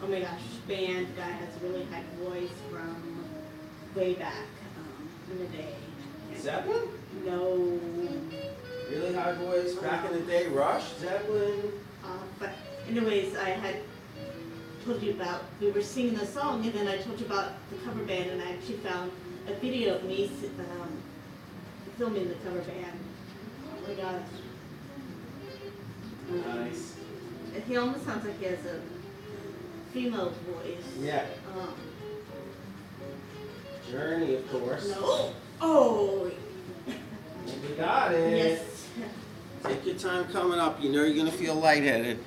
oh my gosh, band guy has a really high voice from way back in the day. Zeppelin? No. Really high voice back in the day. Rush, Zeppelin. But anyways, I had told you about, we were singing the song, and then I told you about the cover band, and I actually found a video of me filming the cover band. Oh my gosh. Nice. He almost sounds like he has a female voice. Yeah. Journey, of course. No. Oh. You got it. Yes. Take your time coming up. You know you're gonna feel lightheaded.